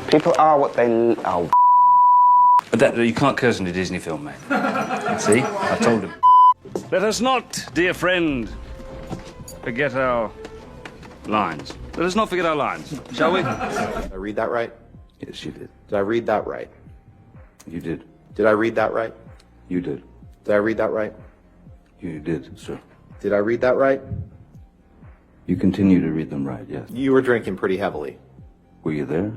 People are what they... Oh, But you can't curse in a Disney film, mate. See? I told him. Let us not, dear friend, forget our lines. Let us not forget our lines, shall we? Did I read that right? Yes, you did. Did I read that right? You did. Did I read that right? You did. Did I read that right? You did, sir. Did I read that right? You continue to read them right, yes. You were drinking pretty heavily. Were you there?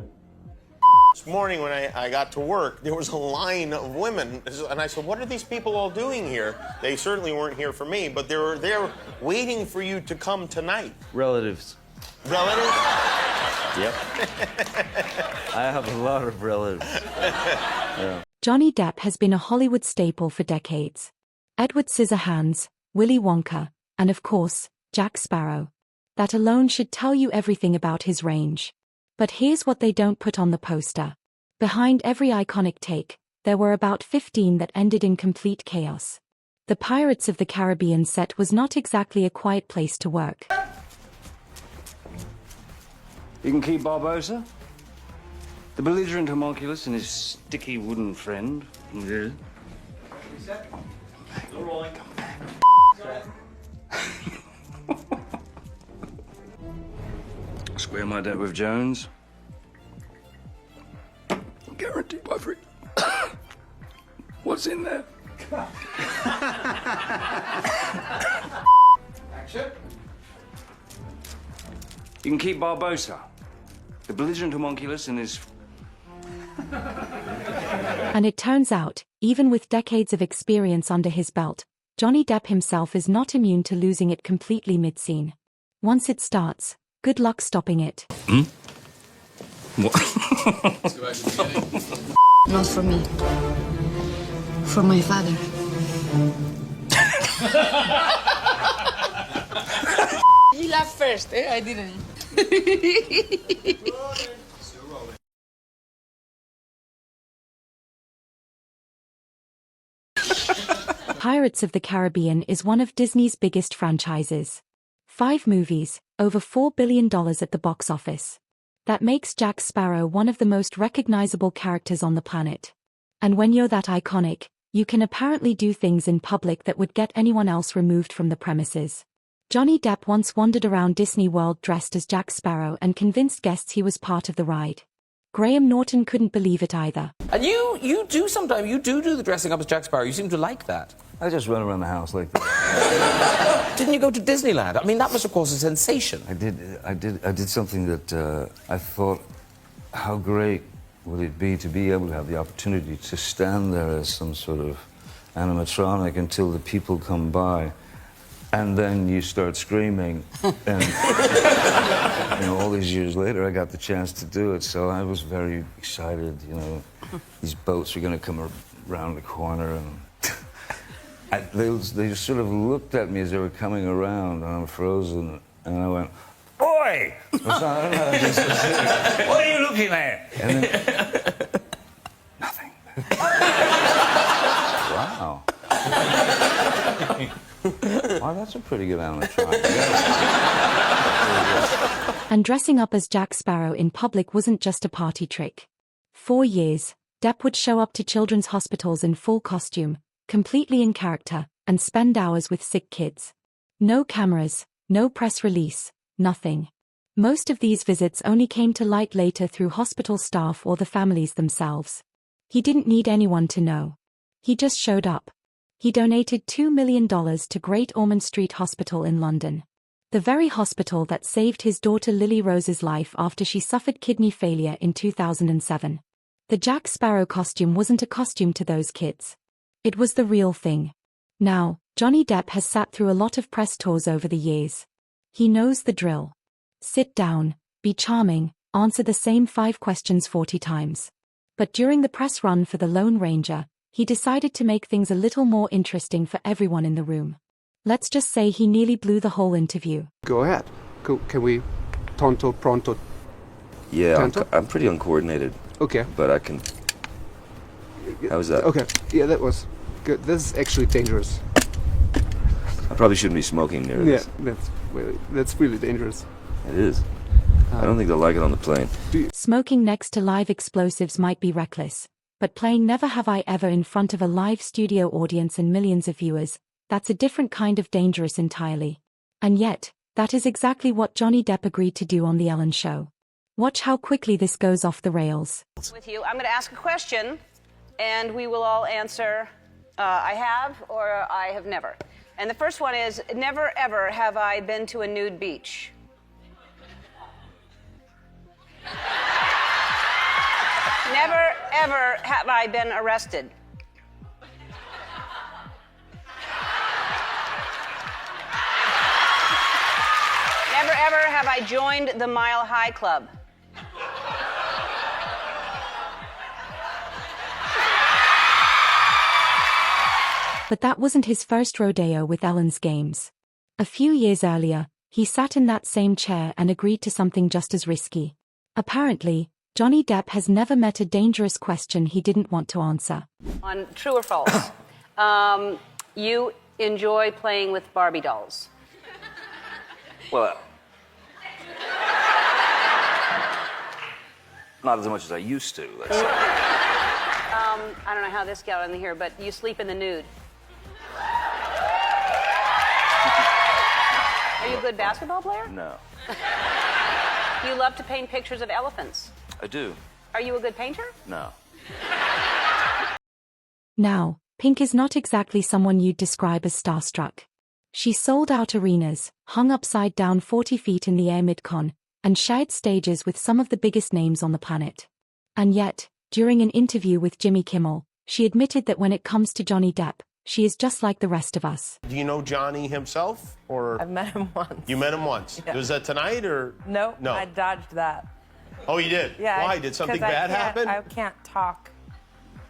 This morning when I got to work, there was a line of women, and I said, what are these people all doing here? They certainly weren't here for me, but they were there waiting for you to come tonight. Relatives. Relatives? Yep. I have a lot of relatives. Yeah. Johnny Depp has been a Hollywood staple for decades. Edward Scissorhands, Willy Wonka, and of course, Jack Sparrow. That alone should tell you everything about his range. But here's what they don't put on the poster. Behind every iconic take, there were about 15 that ended in complete chaos. The Pirates of the Caribbean set was not exactly a quiet place to work. You can keep Barbosa, the belligerent homunculus and his sticky wooden friend. Yeah. Still rolling. Square my debt with Jones. Guaranteed by free. What's in there? Action. You can keep Barbosa, the belligerent homunculus and his... And it turns out, even with decades of experience under his belt, Johnny Depp himself is not immune to losing it completely mid-scene. Once it starts, good luck stopping it. Hmm? What? Let's go back to the beginning. Not for me. For my father. He laughed first, eh? I didn't. Still rolling. Pirates of the Caribbean is one of Disney's biggest franchises. 5 movies, over $4 billion at the box office. That makes Jack Sparrow one of the most recognizable characters on the planet. And when you're that iconic, you can apparently do things in public that would get anyone else removed from the premises. Johnny Depp once wandered around Disney World dressed as Jack Sparrow and convinced guests he was part of the ride. Graham Norton couldn't believe it either. And you do sometimes, you do the dressing up as Jack Sparrow. You seem to like that. I just run around the house like that. Didn't you go to Disneyland? I mean, that must have caused a sensation. I did something that I thought, how great would it be to be able to have the opportunity to stand there as some sort of animatronic until the people come by, and then you start screaming, and you know, all these years later, I got the chance to do it, so I was very excited. You know, these boats were going to come around the corner, and they just sort of looked at me as they were coming around, and I'm frozen, and I went, "Oi!" What are you looking at? And then, nothing. Wow. Wow, that's a pretty good animatronic. And dressing up as Jack Sparrow in public wasn't just a party trick. For years, Depp would show up to children's hospitals in full costume, completely in character, and spend hours with sick kids. No cameras, no press release, nothing. Most of these visits only came to light later through hospital staff or the families themselves. He didn't need anyone to know. He just showed up. He donated $2 million to Great Ormond Street Hospital in London. The very hospital that saved his daughter Lily Rose's life after she suffered kidney failure in 2007. The Jack Sparrow costume wasn't a costume to those kids. It was the real thing. Now, Johnny Depp has sat through a lot of press tours over the years. He knows the drill. Sit down, be charming, answer the same 5 questions 40 times. But during the press run for The Lone Ranger, he decided to make things a little more interesting for everyone in the room. Let's just say he nearly blew the whole interview. go ahead. Can we tonto pronto? Yeah, I'm pretty uncoordinated. Okay. But I can... How was that? Okay. Yeah, that was good. This is actually dangerous. I probably shouldn't be smoking near this. Yeah, that's really dangerous. It is. I don't think they'll like it on the plane. Smoking next to live explosives might be reckless, but playing Never Have I Ever in front of a live studio audience and millions of viewers, that's a different kind of dangerous entirely. And yet, that is exactly what Johnny Depp agreed to do on The Ellen Show. Watch how quickly this goes off the rails. With you, I'm going to ask a question, and we will all answer, I have or I have never. And the first one is, never ever have I been to a nude beach. Never ever have I been arrested. Never ever have I joined the Mile High Club. But that wasn't his first rodeo with Ellen's games. A few years earlier, he sat in that same chair and agreed to something just as risky. Apparently, Johnny Depp has never met a dangerous question he didn't want to answer. On true or false, you enjoy playing with Barbie dolls. Well, not as much as I used to, let's say. I don't know how this got in here, but you sleep in the nude. Are you a good basketball player? No. You love to paint pictures of elephants. I do. Are you a good painter? No. Now, Pink is not exactly someone you'd describe as starstruck. She sold out arenas, hung upside down 40 feet in the air mid-con, and shared stages with some of the biggest names on the planet. And yet, during an interview with Jimmy Kimmel, she admitted that when it comes to Johnny Depp, she is just like the rest of us. Do you know Johnny himself, or I've met him once. you met him once? Yeah. Was that tonight, or No, no? I dodged that. Oh, you did? Yeah. Why? Did something 'cause bad happen? I can't talk.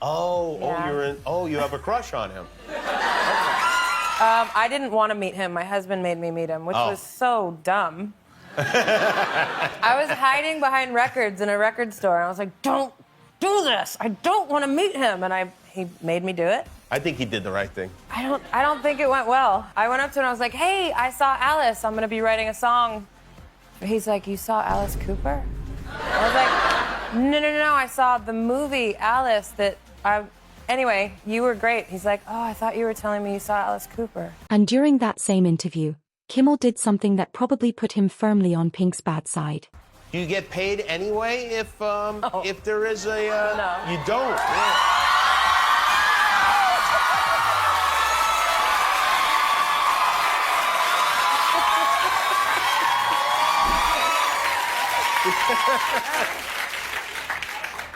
Oh, Yeah. you have a crush on him. I didn't want to meet him. My husband made me meet him, which was so dumb. I was hiding behind records in a record store, and I was like, "Don't do this. I don't want to meet him." And he made me do it. I think he did the right thing. I don't think it went well. I went up to him and I was like, "Hey, I saw Alice. I'm gonna be writing a song." He's like, "You saw Alice Cooper?" I was like, No. I saw the movie Alice Anyway, you were great. He's like, "Oh, I thought you were telling me you saw Alice Cooper." And during that same interview, Kimmel did something that probably put him firmly on Pink's bad side. Do you get paid anyway if there is a... No. You don't? Yeah.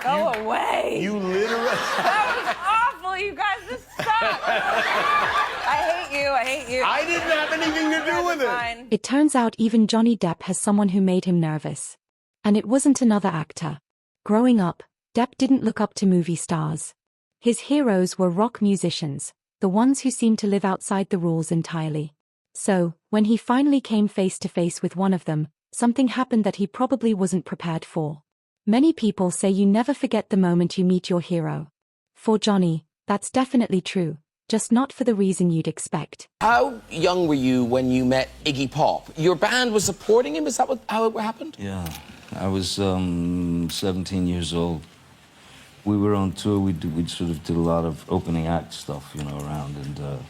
Go away. You literally... That was awful. You guys just suck. I hate you. I didn't have anything to do with it. Fine. It turns out even Johnny Depp has someone who made him nervous. And it wasn't another actor. Growing up, Depp didn't look up to movie stars. His heroes were rock musicians, the ones who seemed to live outside the rules entirely. So, when he finally came face to face with one of them, something happened that he probably wasn't prepared for. Many people say you never forget the moment you meet your hero. For Johnny, that's definitely true, just not for the reason you'd expect. How young were you when you met Iggy Pop? Your band was supporting him? Is that how it happened? Yeah. I was 17 years old. We were on tour. We sort of did a lot of opening act stuff, around, and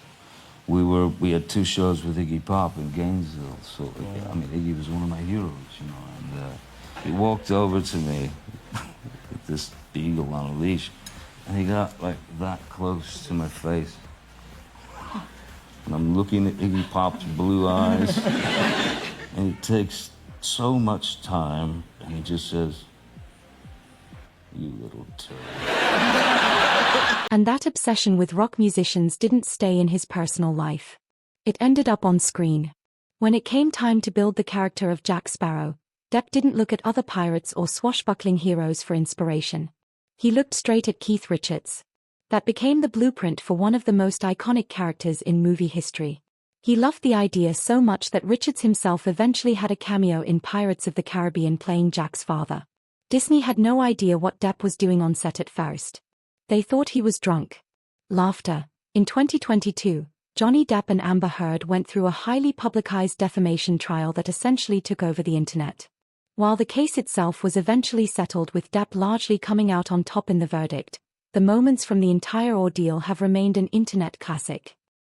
we had 2 shows with Iggy Pop in Gainesville. So I mean, Iggy was one of my heroes, and he walked over to me with this beagle on a leash, and he got like that close to my face, and I'm looking at Iggy Pop's blue eyes, and it takes so much time, and he just says, "You little turd." And that obsession with rock musicians didn't stay in his personal life. It ended up on screen. When it came time to build the character of Jack Sparrow, Depp didn't look at other pirates or swashbuckling heroes for inspiration. He looked straight at Keith Richards. That became the blueprint for one of the most iconic characters in movie history. He loved the idea so much that Richards himself eventually had a cameo in Pirates of the Caribbean playing Jack's father. Disney had no idea what Depp was doing on set at first. They thought he was drunk. Laughter. In 2022, Johnny Depp and Amber Heard went through a highly publicized defamation trial that essentially took over the internet. While the case itself was eventually settled with Depp largely coming out on top in the verdict, the moments from the entire ordeal have remained an internet classic.